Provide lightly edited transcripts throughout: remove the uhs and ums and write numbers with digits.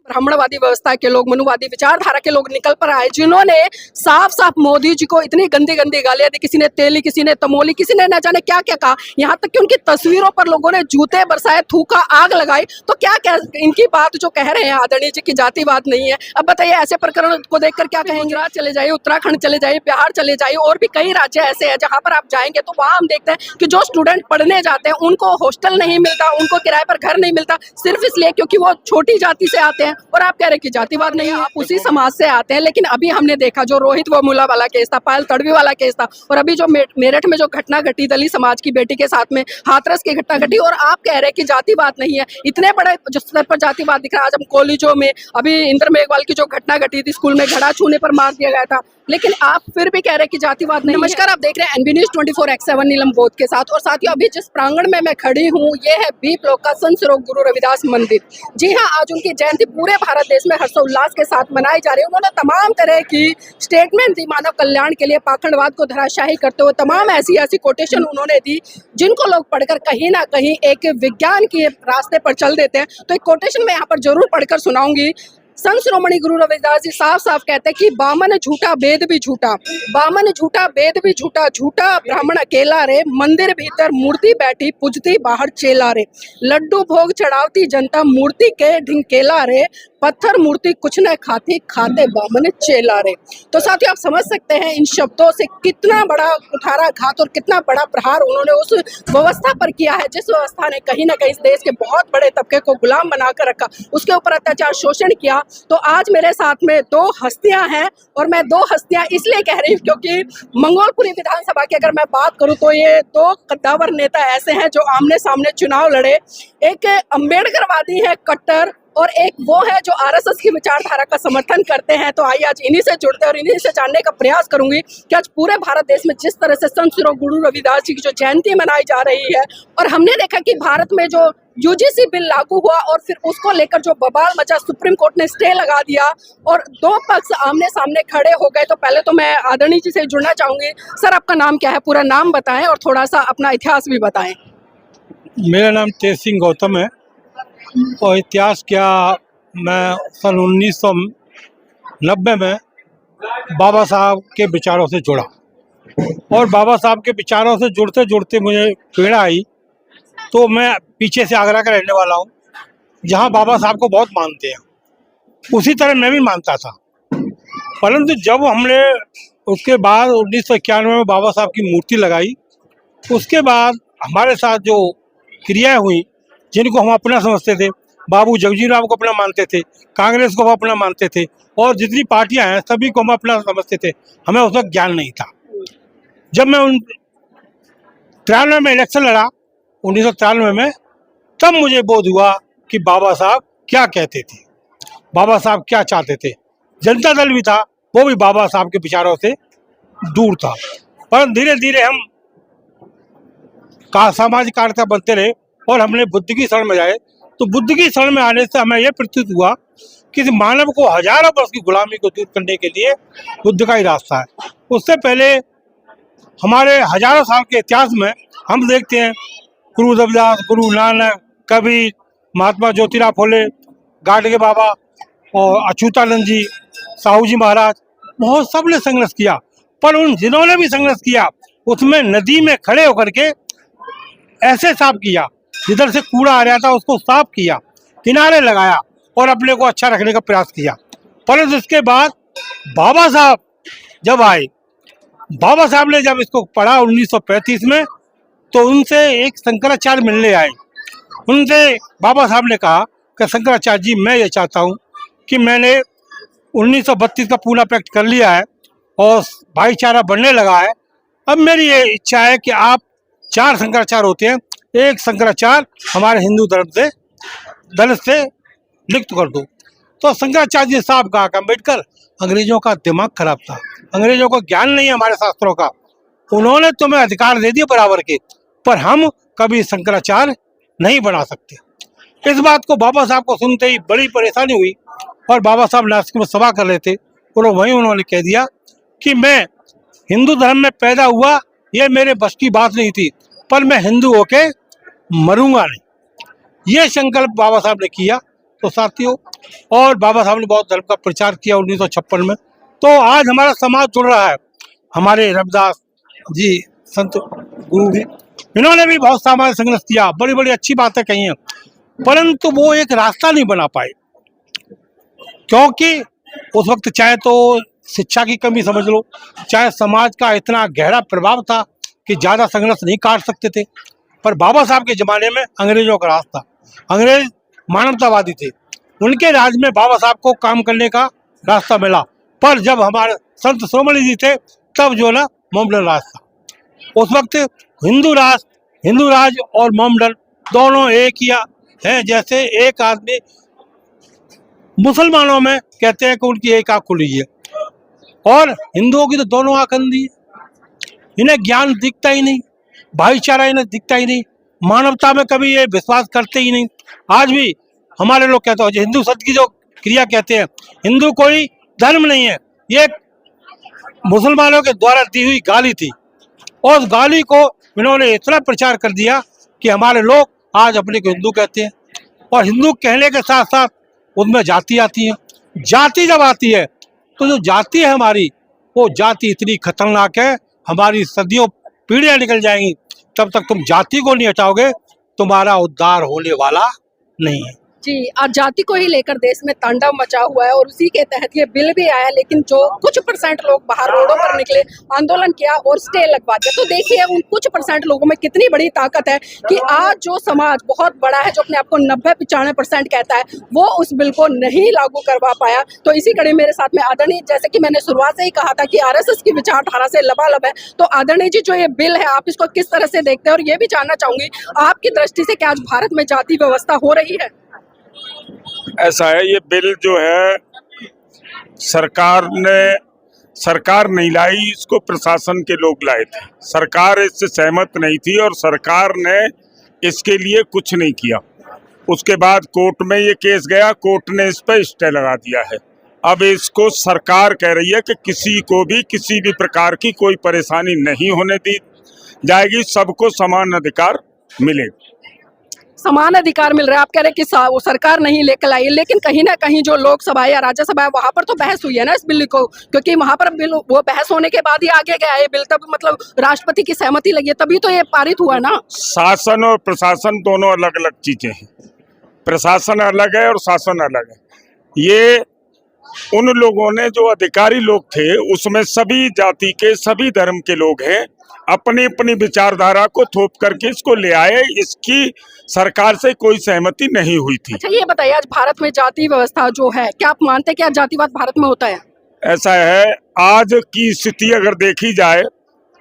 ब्राह्मणवादी व्यवस्था के लोग, मनुवादी विचारधारा के लोग निकल पर आए, जिन्होंने साफ साफ मोदी जी को इतनी गंदी गंदी गालियां दी। किसी ने तेली, किसी ने तमोली, किसी ने न जाने क्या क्या कहा। यहाँ तक कि उनकी तस्वीरों पर लोगों ने जूते बरसाए, थूका, आग लगाई। तो क्या इनकी बात जो कह रहे हैं आदरणीय जी की जातिवाद नहीं है। अब बताइए, ऐसे प्रकरण को देखकर क्या कहेंगे? गुजरात चले जाइए, उत्तराखंड चले जाइए, बिहार चले जाइए, और भी कई राज्य ऐसे हैं जहाँ पर आप जाएंगे तो वहाँ हम देखते हैं कि जो स्टूडेंट पढ़ने जाते हैं उनको हॉस्टल नहीं मिलता, उनको किराए पर घर नहीं मिलता, सिर्फ इसलिए क्योंकि वो छोटी जाति से आते हैं। और आप कह रहे हैं कि जातिवाद नहीं है, आप उसी समाज से आते हैं। लेकिन अभी हमने देखा जो रोहित वमुला वाला केस था, पायल तड़वी वाला केस था, और अभी जो मेरठ में जो घटना घटी दलित समाज की बेटी के साथ में हाथरस की घटना घटी, और आप कह रहे हैं कि जातिवाद नहीं है। इतने बड़े जो स्तर पर जातिवाद दिख रहा है। आज हम कॉलेजों में अभी इंद्र मेघवाल की जो घटना घटी थी, स्कूल में घड़ा छूने पर मार दिया गया था, लेकिन आप फिर भी कह रहे हैं कि जातिवाद नहीं। नमस्कार, आप देख रहे हैं एनबी न्यूज 24x7 नीलम बोध के साथ। और साथियों, अभी जिस प्रांगण में मैं खड़ी हूँ ये है बी ब्लॉक का संत स्वरूप गुरु रविदास मंदिर। जी हाँ, आज उनकी जयंती पूरे भारत देश में हर्षोल्लास के साथ मनाई जा रही है। उन्होंने तमाम तरह की स्टेटमेंट दी मानव कल्याण के लिए, पाखंडवाद को धराशायी करते हुए तमाम ऐसी ऐसी कोटेशन उन्होंने दी जिनको लोग पढ़कर कहीं ना कहीं एक विज्ञान के रास्ते पर चल देते हैं। तो एक कोटेशन मैं यहाँ पर जरूर पढ़कर सुनाऊंगी। संत शिरोमणि गुरु रविदास जी साफ साफ कहते हैं कि बामन झूठा वेद भी झूठा, बामन झूठा वेद भी झूठा, झूठा ब्राह्मण अकेला रे, मंदिर भीतर मूर्ति बैठी पूजती बाहर चेला रे, लड्डू भोग चढ़ावती जनता मूर्ति के ढिंकेला रे, पत्थर मूर्ति कुछ न खाती खाते बामन चेला रे। तो साथियों, आप समझ सकते हैं इन शब्दों से कितना बड़ा कुठाराघात और कितना बड़ा प्रहार उन्होंने उस व्यवस्था पर किया है जिस व्यवस्था ने कहीं ना कहीं इस देश के बहुत बड़े तबके को गुलाम बनाकर रखा, उसके ऊपर अत्याचार शोषण किया। तो आज मेरे साथ में दो हस्तियां हैं, और मैं दो हस्तियां इसलिए कह रही हूँ क्योंकि मंगोलपुरी विधानसभा की अगर मैं बात करूं तो ये दो कद्दावर नेता ऐसे हैं जो आमने सामने चुनाव लड़े। एक अम्बेडकरवादी है कट्टर, और एक वो है जो आरएसएस की विचारधारा का समर्थन करते हैं। तो आइए आज इन्हीं से जुड़ते हैं और इन्हीं से जानने का प्रयास करूंगी कि आज पूरे भारत देश में जिस तरह से संत स्वरूप गुरु रविदास जी की जो जयंती मनाई जा रही है, और हमने देखा कि भारत में जो यूजीसी बिल लागू हुआ और फिर उसको लेकर जो बवाल मचा, सुप्रीम कोर्ट ने स्टे लगा दिया और दो पक्ष आमने सामने खड़े हो गए। तो पहले तो मैं आदरणीय जी से जुड़ना चाहूंगी। सर, आपका नाम क्या है, पूरा नाम बताएं और थोड़ा सा अपना इतिहास भी बताएं। मेरा नाम तेज सिंह गौतम है, और इतिहास क्या, मैं सन 1990 में बाबा साहब के विचारों से जुड़ा, और बाबा साहब के विचारों से जुड़ते जुड़ते मुझे पीड़ा आई। तो मैं पीछे से आगरा का रहने वाला हूँ, जहाँ बाबा साहब को बहुत मानते हैं, उसी तरह मैं भी मानता था। परंतु जब हमने उसके बाद 1991 में बाबा साहब की मूर्ति लगाई, उसके बाद हमारे साथ जो क्रियाएं हुई, जिनको हम अपना समझते थे, बाबू जगजीवन राम को अपना मानते थे, कांग्रेस को अपना मानते थे, और जितनी पार्टियां हैं सभी को हम अपना समझते थे, हमें उस वक्त ज्ञान नहीं था। जब मैं 93 में इलेक्शन लड़ा, 1993 में, तब मुझे बोध हुआ कि बाबा साहब क्या कहते थे, बाबा साहब क्या चाहते थे। जनता दल भी था, वो भी बाबा साहब के विचारों से दूर था। पर धीरे धीरे हम सामाजिक कार्यकर्ता बनते रहे और हमने बुद्ध की शरण में जाए। तो बुद्ध की शरण में आने से हमें यह प्रतीत हुआ कि मानव को हजारों वर्ष की गुलामी को दूर करने के लिए बुद्ध का ही रास्ता है। उससे पहले हमारे हजारों साल के इतिहास में हम देखते हैं गुरु रविदास, गुरु नानक, कबीर, महात्मा ज्योतिराव फुले, गाडगे बाबा और अच्युतानंद जी, साहू जी महाराज, बहुत सब ने संघर्ष किया। पर उन जिन्होंने भी संघर्ष किया उसमें नदी में खड़े होकर के ऐसे साफ किया, जिधर से कूड़ा आ रहा था उसको साफ किया, किनारे लगाया और अपने को अच्छा रखने का प्रयास किया। परंतु इसके बाद बाबा साहब जब आए, बाबा साहब ने जब इसको पढ़ा 1935 में, तो उनसे एक शंकराचार्य मिलने आए। उनसे बाबा साहब ने कहा कि शंकराचार्य जी, मैं ये चाहता हूँ कि मैंने 1932 का पूना पैक्ट कर लिया है और भाईचारा बढ़ने लगा है। अब मेरी ये इच्छा है कि आप 4 शंकराचार्य होते हैं, एक शंकराचार्य हमारे हिंदू धर्म से दलित से लिखित कर दो। तो शंकराचार्य जी साहब कहा कि अम्बेडकर, अंग्रेजों का दिमाग खराब था, अंग्रेजों को ज्ञान नहीं है हमारे शास्त्रों का, उन्होंने तुम्हें अधिकार दे दिए बराबर के, पर हम कभी शंकराचार्य नहीं बना सकते। इस बात को बाबा साहब को सुनते ही बड़ी परेशानी हुई, और बाबा साहब नासिक में सभा कर रहे थे, और वहीं उन्होंने कह दिया कि मैं हिंदू धर्म में पैदा हुआ, ये मेरे बस की बात नहीं थी, पर मैं हिंदू होके मरूंगा नहीं। ये संकल्प बाबा साहब ने किया, तो साथियों, और बाबा साहब ने बौद्ध धर्म का प्रचार किया 1956 में। तो आज हमारा समाज जुड़ रहा है। हमारे रविदास जी संत गुरु भी, इन्होंने भी बहुत सामाजिक संघर्ष किया, बड़ी बड़ी अच्छी बातें कही हैं, परंतु वो एक रास्ता नहीं बना पाए, क्योंकि उस वक्त चाहे तो शिक्षा की कमी समझ लो, चाहे समाज का इतना गहरा प्रभाव था कि ज़्यादा संघर्ष नहीं काट सकते थे। पर बाबा साहब के ज़माने में अंग्रेजों का राज था, अंग्रेज मानवतावादी थे, उनके राज में बाबा साहब को काम करने का रास्ता मिला। पर जब हमारे संत शिरोमणि जी थे तब जो ना मोमडन राज था। उस वक्त हिंदू राज और मोमडन दोनों एक ही है। जैसे एक आदमी, मुसलमानों में कहते हैं कि उनकी एक आँख खुली है और हिंदुओं की तो दोनों आँख अंधी है। इन्हें ज्ञान दिखता ही नहीं, भाईचारा इन्हें दिखता ही नहीं, मानवता में कभी ये विश्वास करते ही नहीं। आज भी हमारे लोग कहते हैं, हिंदू शब्द की जो क्रिया कहते हैं, हिंदू कोई धर्म नहीं है, ये मुसलमानों के द्वारा दी हुई गाली थी। और उस गाली को इन्होंने इतना प्रचार कर दिया कि हमारे लोग आज अपने को हिंदू कहते हैं। और हिंदू कहने के साथ साथ उनमें जाति आती है। जाति जब आती है तो जो जाति है हमारी, वो जाति इतनी खतरनाक है, हमारी सदियों पीढ़ियां निकल जाएंगी, तब तक तुम जाति को नहीं हटाओगे, तुम्हारा उद्धार होने वाला नहीं है। जी, आज जाति को ही लेकर देश में तांडव मचा हुआ है और उसी के तहत ये बिल भी आया, लेकिन जो कुछ परसेंट लोग बाहर रोडों पर निकले, आंदोलन किया और स्टे लगवा दिया। तो देखिए उन कुछ परसेंट लोगों में कितनी बड़ी ताकत है कि आज जो समाज बहुत बड़ा है, जो अपने आप को 90-95% कहता है, वो उस बिल को नहीं लागू करवा पाया। तो इसी कड़ी मेरे साथ में आदरणीय, जैसे कि मैंने शुरुआत से ही कहा था कि आरएसएस की विचारधारा से लबालब है, तो आदरणीय जी जो ये बिल है आप इसको किस तरह से देखते हैं? और ये भी जानना चाहूंगी आपकी दृष्टि से क्या आज भारत में जाति व्यवस्था हो रही है? ऐसा है, ये बिल जो है सरकार नहीं लाई, इसको प्रशासन के लोग लाए थे। सरकार इससे सहमत नहीं थी और सरकार ने इसके लिए कुछ नहीं किया। उसके बाद कोर्ट में ये केस गया, कोर्ट ने इस पर स्टे लगा दिया है। अब इसको सरकार कह रही है कि किसी को भी किसी भी प्रकार की कोई परेशानी नहीं होने दी जाएगी, सबको समान अधिकार मिलेगा। समान अधिकार मिल रहा है, आप कह रहे हैं कि वो सरकार नहीं लेकर आई, लेकिन कहीं ना कहीं जो लोकसभा या राज्यसभा है वहां पर तो बहस हुई है ना इस बिल को, क्योंकि वहां पर बिल वो बहस होने के बाद ही आगे गया ये बिल, तब मतलब राष्ट्रपति की सहमति लगी है तभी तो ये पारित हुआ ना। शासन और प्रशासन दोनों अलग अलग चीजें हैं, प्रशासन अलग है और शासन अलग है। ये उन लोगों ने, जो अधिकारी लोग थे उसमें सभी जाति के सभी धर्म के लोग हैं, अपनी अपनी विचारधारा को थोप करके इसको ले आए। इसकी सरकार से कोई सहमति नहीं हुई थी। अच्छा ये बताइए, आज भारत में जाति व्यवस्था जो है, क्या आप मानते हैं कि आज जातिवाद भारत में होता है? ऐसा है, आज की स्थिति अगर देखी जाए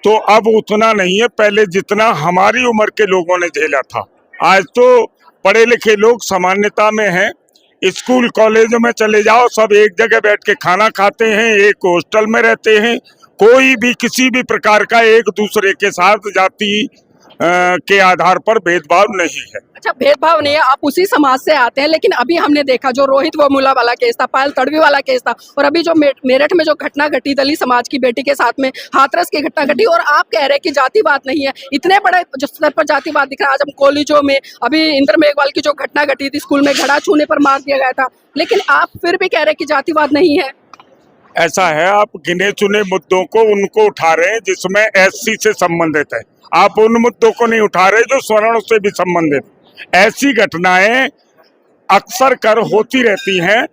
तो अब उतना नहीं है पहले जितना हमारी उम्र के लोगों ने झेला था। आज तो पढ़े लिखे लोग सामान्यता में हैं, स्कूल कॉलेजों में चले जाओ, सब एक जगह बैठ के खाना खाते हैं, एक हॉस्टल में रहते हैं, कोई भी किसी भी प्रकार का एक दूसरे के साथ जाति के आधार पर भेदभाव नहीं है। अच्छा, भेदभाव नहीं है, आप उसी समाज से आते हैं, लेकिन अभी हमने देखा जो रोहित वमुला वाला केस था, पायल तड़वी वाला केस था, और अभी जो मेरठ में जो घटना घटी दलित समाज की बेटी के साथ में हाथरस की घटना घटी, और आप कह रहे हैं कि जातिवाद नहीं है। इतने बड़े जो स्तर पर जातिवाद दिख रहा है। आज हम कॉलेजों में, अभी इंद्र मेघवाल की जो घटना घटी थी, स्कूल में घड़ा छूने पर मार दिया गया था, लेकिन आप फिर भी कह रहे हैं कि जातिवाद नहीं है। ऐसा है, आप गिने चुने मुद्दों को उनको उठा रहे हैं जिसमें एससी से संबंधित है, आप उन मुद्दों को नहीं उठा रहे जो स्वर्ण से भी संबंधित। ऐसी घटनाएं अक्सर कर होती रहती हैं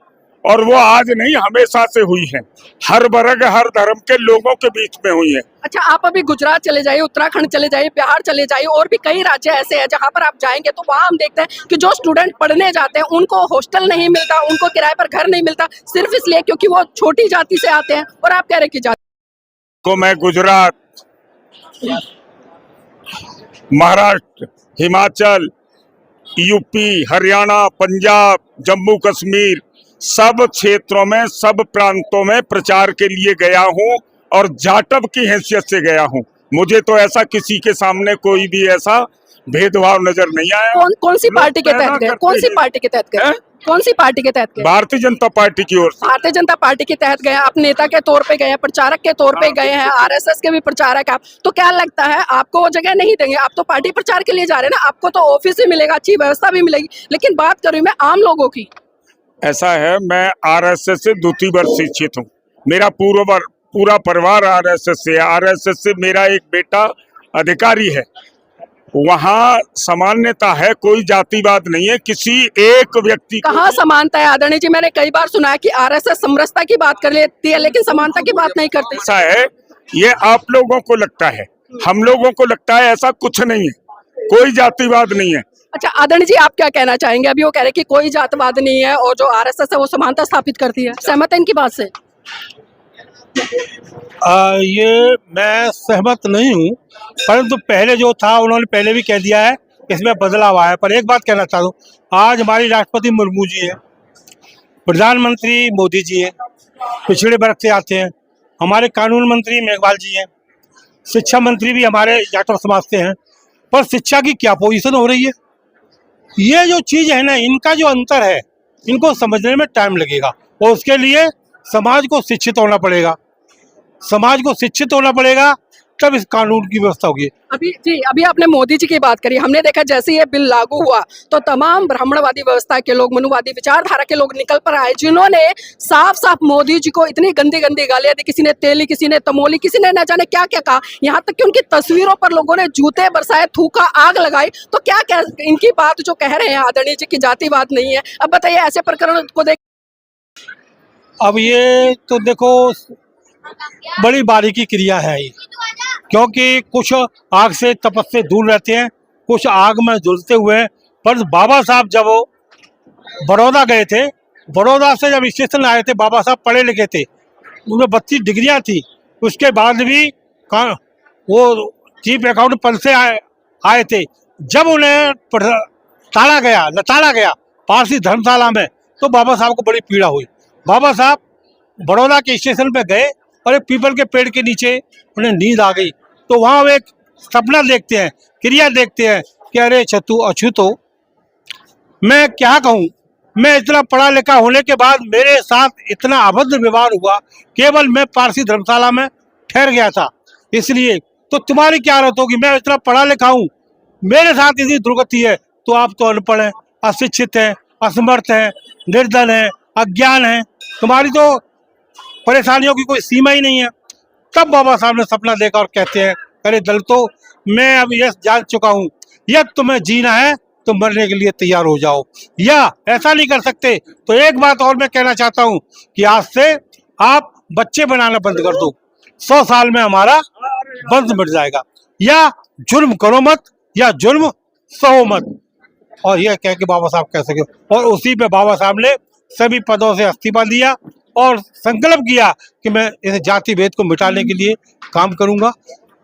और वो आज नहीं हमेशा से हुई हैं, हर वर्ग हर धर्म के लोगों के बीच में हुई है। अच्छा, आप अभी गुजरात चले जाइए, उत्तराखंड चले जाइए, बिहार चले जाइए, और भी कई राज्य ऐसे हैं जहां पर आप जाएंगे तो वहां हम देखते हैं कि जो स्टूडेंट पढ़ने जाते हैं उनको हॉस्टल नहीं मिलता, उनको किराए पर घर नहीं मिलता, सिर्फ इसलिए क्योंकि वो छोटी जाति से आते हैं। और आप कह रहे हैं कि जाति को मैं गुजरात, महाराष्ट्र, हिमाचल, यूपी, हरियाणा, पंजाब, जम्मू कश्मीर, सब क्षेत्रों में, सब प्रांतों में प्रचार के लिए गया हूं और जाटव की हैसियत से गया हूं। मुझे तो ऐसा किसी के सामने कोई भी ऐसा भेदभाव नजर नहीं आया। कौन सी पार्टी के तहत गए? कौन सी पार्टी के तहत गए? कौन सी पार्टी के तहत गए? भारतीय जनता पार्टी की ओर से। भारतीय जनता पार्टी के तहत गए, आप नेता के तौर पे गए हैं, प्रचारक के तौर पे गए हैं, आरएसएस के भी प्रचारक आप, तो क्या लगता है आपको वो जगह नहीं देंगे? आप तो पार्टी प्रचार के लिए जा रहे हैं ना, आपको तो ऑफिस भी मिलेगा, अच्छी व्यवस्था भी मिलेगी, लेकिन बात करूं मैं आम लोगों की। ऐसा है, मैं आरएसएस से द्वितीय वर्ष शिक्षित हूँ। मेरा पूरा परिवार आरएसएस से है। आरएसएस से मेरा एक बेटा अधिकारी है। वहाँ समानता है, कोई जातिवाद नहीं है किसी एक व्यक्ति को। कहाँ समानता है आदरणीय जी? मैंने कई बार सुना है कि आरएसएस समरसता की बात कर लेती है लेकिन समानता की बात नहीं करती। ऐसा है, ये आप लोगों को लगता है, हम लोगों को लगता है ऐसा कुछ नहीं है, कोई जातिवाद नहीं है। अच्छा आदरणीय जी, आप क्या कहना चाहेंगे? अभी वो कह रहे हैं कि कोई जातवाद नहीं है और जो आरएसएस है वो समानता स्थापित करती है, सहमत है इनकी बात से? ये मैं सहमत नहीं हूँ, परंतु पहले जो था उन्होंने पहले भी कह दिया है, इसमें बदलाव आया। पर एक बात कहना चाहता हूँ, आज हमारी राष्ट्रपति मुर्मू जी हैं, प्रधानमंत्री मोदी जी हैं, पिछड़े वर्ग से आते हैं, हमारे कानून मंत्री मेघवाल जी हैं, शिक्षा मंत्री भी हमारे जाटव समाज से हैं। पर शिक्षा की क्या पोजीशन हो रही है, ये जो चीज़ है ना, इनका जो अंतर है, इनको समझने में टाइम लगेगा और उसके लिए समाज को शिक्षित होना पड़ेगा। समाज को शिक्षित होना पड़ेगा, तब इस कानून की व्यवस्था होगी। अभी आपने मोदी जी की बात करी। हमने देखा जैसे ये बिल लागू हुआ तो तमाम ब्राह्मणवादी व्यवस्था के लोग, मनुवादी विचारधारा के लोग निकल पर आए, जिन्होंने साफ साफ मोदी जी को इतनी गंदी गंदी गालियां दी। किसी ने तेली, किसी ने तमोली, किसी ने न जाने क्या क्या कहा। यहाँ तक कि उनकी तस्वीरों पर लोगों ने जूते बरसाए, थूका, आग लगाई। तो क्या क्या इनकी बात जो कह रहे हैं आदरणीय जी की जातिवाद नहीं है, अब बताइए ऐसे प्रकरण को देख। अब ये तो देखो, बड़ी बारीकी क्रिया है ये, क्योंकि कुछ आग से तपस से दूर रहते हैं, कुछ आग में झुलते हुए हैं। पर बाबा साहब जब वो बड़ौदा गए थे, बड़ौदा से जब स्टेशन आए थे, बाबा साहब पढ़े लिखे थे, उनमें 32 डिग्रियां थी। उसके बाद भी वो चीफ अकाउंट पद से आए थे। जब उन्हें लताड़ा गया पारसी धर्मशाला में, तो बाबा साहब को बड़ी पीड़ा हुई। बाबा साहब बड़ौदा के स्टेशन पे गए और एक पीपल के पेड़ के नीचे उन्हें नींद आ गई। तो वहाँ वो एक सपना देखते हैं, क्रिया देखते हैं कि अरे छतु अछूतो, मैं क्या कहूँ, मैं इतना पढ़ा लिखा होने के बाद मेरे साथ इतना अभद्र व्यवहार हुआ, केवल मैं पारसी धर्मशाला में ठहर गया था इसलिए। तो तुम्हारी क्या हालत होगी, मैं इतना पढ़ा लिखा हूँ, मेरे साथ इतनी दुर्गति है, तो आप तो अनपढ़ हैं, अशिक्षित हैं, असमर्थ हैं, निर्धन हैं, अज्ञान हैं, तुम्हारी तो परेशानियों की कोई सीमा ही नहीं है। तब बाबा साहब ने सपना देखा और कहते हैं, अरे दलितों, मैं अब यह जान चुका हूँ, यह तुम्हें जीना है तो मरने के लिए तैयार हो जाओ, या ऐसा नहीं कर सकते तो एक बात और मैं कहना चाहता हूँ कि आज से आप बच्चे बनाना बंद कर दो, 100 साल में हमारा वंश मिट जाएगा, या जुर्म करो मत, या जुर्म सहो मत। और यह कह के बाबा साहब कह सके, और उसी पे बाबा साहब ने सभी पदों से इस्तीफा दिया और संकल्प किया कि मैं इस जाति भेद को मिटाने के लिए काम करूंगा।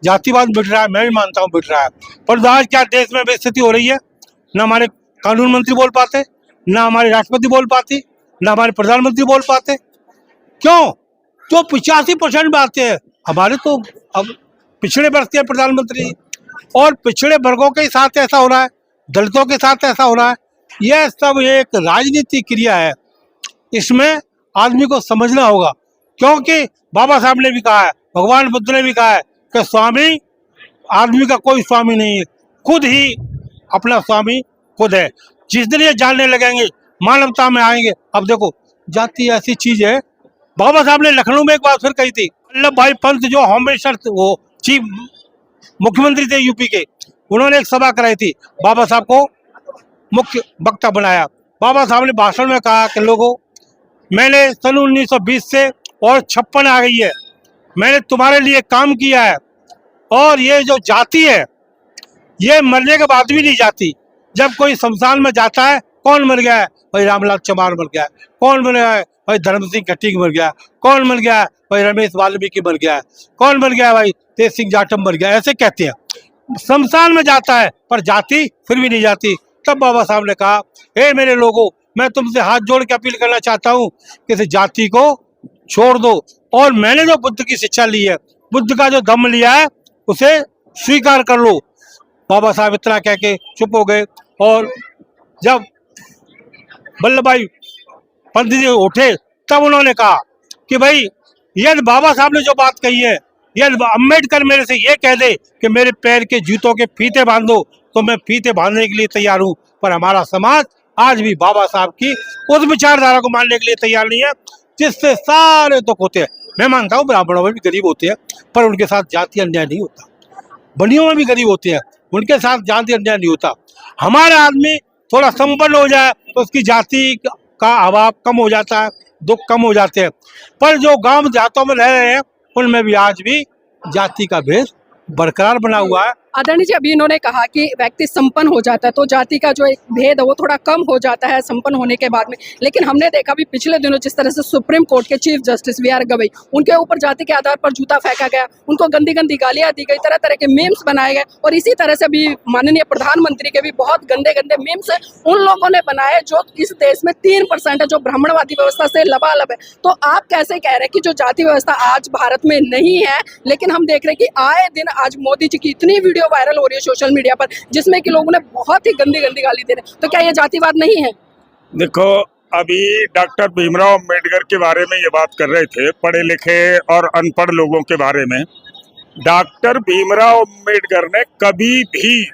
जातिवाद मिट रहा है, मैं भी मानता हूँ मिट रहा है, पर आज क्या देश में स्थिति हो रही है, ना हमारे कानून मंत्री बोल पाते, ना हमारे राष्ट्रपति बोल पाती, ना हमारे प्रधानमंत्री बोल पाते। क्यों? तो 85% में आते हैं हमारे, तो अब पिछड़े वर्ग के प्रधानमंत्री, और पिछड़े वर्गों के साथ ऐसा हो रहा है, दलितों के साथ ऐसा हो रहा है। यह सब एक राजनीतिक क्रिया है, इसमें आदमी को समझना होगा। क्योंकि बाबा साहब ने भी कहा है, भगवान बुद्ध ने भी कहा है कि स्वामी आदमी का कोई स्वामी नहीं है, खुद ही अपना स्वामी खुद है। जिस दिन ये जानने लगेंगे, मानवता में आएंगे। अब देखो, जाति ऐसी चीज है, बाबा साहब ने लखनऊ में एक बात फिर कही थी, वल्लभ भाई पंत जो होम मिनिस्टर, वो चीफ मुख्यमंत्री थे यूपी के, उन्होंने एक सभा कराई थी, बाबा साहब को मुख्य वक्ता बनाया। बाबा साहब ने भाषण में कहा कि लोगों, मैंने सन 1920 से और 56 आ गई है, मैंने तुम्हारे लिए काम किया है, और ये जो जाति है ये मरने के बाद भी नहीं जाती। जब कोई शमशान में जाता है, कौन मर गया है? भाई रामलाल चमार मर गया है। कौन मर गया है? भाई धर्म सिंह कट्टी मर गया है। कौन मर गया है? भाई रमेश वाल्मीकि मर गया है। कौन मर गया है? भाई तेज सिंह जाटव मर गया है। ऐसे कहते हैं। शमशान में जाता है पर जाति फिर भी नहीं जाती। तब बाबा साहब ने कहा, हे मेरे लोगों, मैं तुमसे हाथ जोड़ के अपील करना चाहता हूँ कि इस जाति को छोड़ दो, और मैंने जो बुद्ध की शिक्षा ली है, बुद्ध का जो धम्म लिया है, उसे स्वीकार कर लो। बाबा साहब इतना कह के चुप हो गए, और जब वल्लभ भाई पंत जी उठे, तब उन्होंने कहा कि भाई यदि बाबा साहब ने जो बात कही है, यदि अम्बेडकर मेरे से ये कह दे कि मेरे पैर के जूतों के फीते बांध दो, तो मैं फीते बांधने के लिए तैयार हूँ, पर हमारा समाज आज भी बाबा साहब की उस विचारधारा को मानने के लिए तैयार नहीं है, जिससे सारे दुख होते हैं। मैं मानता हूँ ब्राह्मणों में भी गरीब होते हैं, पर उनके साथ जाति अन्याय नहीं होता। बनियों में भी गरीब होते हैं, उनके साथ जाति अन्याय नहीं होता। हमारा आदमी थोड़ा संपन्न हो जाए तो उसकी जाति का अभाव कम हो जाता है, दुख कम हो जाते हैं। पर जो गांव देहातों में रह रहे हैं उनमें भी आज भी जाति का भेद बरकरार बना हुआ है। आदरणीय जी, अभी इन्होंने कहा कि व्यक्ति संपन्न हो जाता है तो जाति का जो एक भेद है वो थोड़ा कम हो जाता है संपन्न होने के बाद में। लेकिन हमने देखा भी पिछले दिनों जिस तरह से सुप्रीम कोर्ट के chief justice V R Gavai, उनके ऊपर जाति के आधार पर जूता फेंका गया, उनको गंदी गंदी गालियां दी गई, तरह तरह के मीम्स बनाए गए। और इसी तरह से भी माननीय प्रधानमंत्री के भी बहुत गंदे गंदे मीम्स उन लोगों ने बनाए जो इस देश में 3% है, जो ब्राह्मणवादी व्यवस्था से लबालब है। तो आप कैसे कह रहे हैं कि जो जाति व्यवस्था आज भारत में नहीं है, लेकिन हम देख रहे हैं कि आए दिन आज मोदी जी की इतनी वीडियो वायरल हो रही है सोशल मीडिया पर जिसमें कि लोगों ने बहुत ही गंदी गंदी गाली दे रहे हैं। तो क्या ये जातिवाद नहीं है? देखो, अभी डॉक्टर भीमराव अम्बेडकर के बारे में ये बात कर रहे थे, पढ़े लिखे और अनपढ़ लोगों के बारे में। डॉक्टर भीमराव अम्बेडकर ने कभी भी,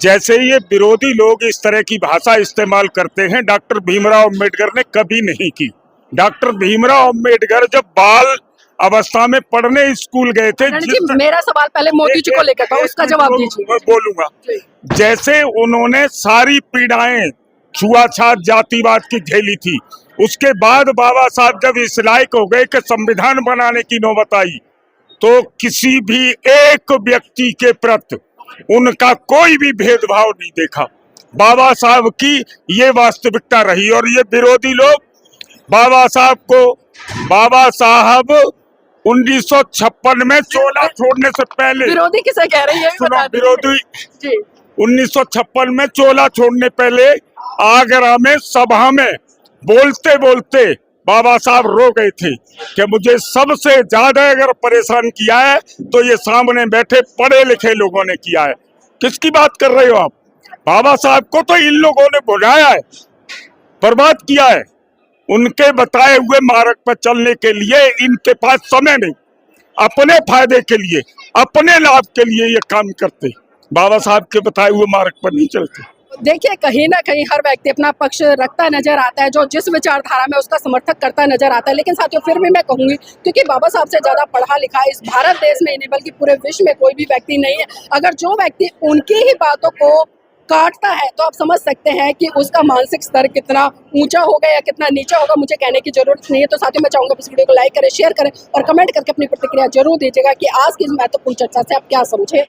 जैसे ये विरोधी लोग इस तरह की भाषा इस्तेमाल करते हैं, डॉक्टर भीमराव अम्बेडकर ने कभी नहीं की। डॉक्टर भीमराव अम्बेडकर जब बाल अवस्था में पढ़ने स्कूल गए थे, मेरा सवाल पहले मोदी जी को लेकर था, उसका जवाब दीजिए। मैं बोलूंगा। जैसे उन्होंने सारी पीड़ाएं छुआछात जातिवाद की झेली थी, उसके बाद बाबा साहब जब इस लायक हो गए कि संविधान बनाने की नौबत आई, तो किसी भी एक व्यक्ति के प्रति उनका कोई भी भेदभाव नहीं देखा। बाबा साहब की ये वास्तविकता रही। और ये विरोधी लोग बाबा साहब 1956 में चोला छोड़ने से पहले, विरोधी किसे कह रही है? विरोधी 1956 में चोला छोड़ने पहले आगरा में सभा में बोलते बोलते बाबा साहब रो गए थे कि मुझे सबसे ज्यादा अगर परेशान किया है तो ये सामने बैठे पढ़े लिखे लोगों ने किया है। किसकी बात कर रहे हो आप? बाबा साहब को तो इन लोगों ने भुलाया है, बर्बाद किया है। उनके बताए हुए मार्ग पर चलने के लिए इनके पास समय नहीं, अपने फायदे के लिए, अपने लाभ के लिए ये काम करते, बाबा साहब के बताए हुए मार्ग पर नहीं चलते। देखिए, कहीं ना कहीं हर व्यक्ति अपना पक्ष रखता नजर आता है, जो जिस विचारधारा में उसका समर्थक करता नजर आता है। लेकिन साथियों, फिर भी मैं कहूंगी, क्योंकि बाबा साहब से ज्यादा पढ़ा लिखा इस भारत देश में नहीं बल्कि पूरे विश्व में कोई भी व्यक्ति नहीं है। अगर जो व्यक्ति उनकी ही बातों को काटता है तो आप समझ सकते हैं कि उसका मानसिक स्तर कितना ऊंचा होगा या कितना नीचा होगा, मुझे कहने की जरूरत नहीं है। तो साथियों, मैं चाहूंगा इस वीडियो को लाइक करें, शेयर करें और कमेंट करके अपनी प्रतिक्रिया जरूर दीजिएगा कि आज की इस महत्वपूर्ण चर्चा से आप क्या समझे।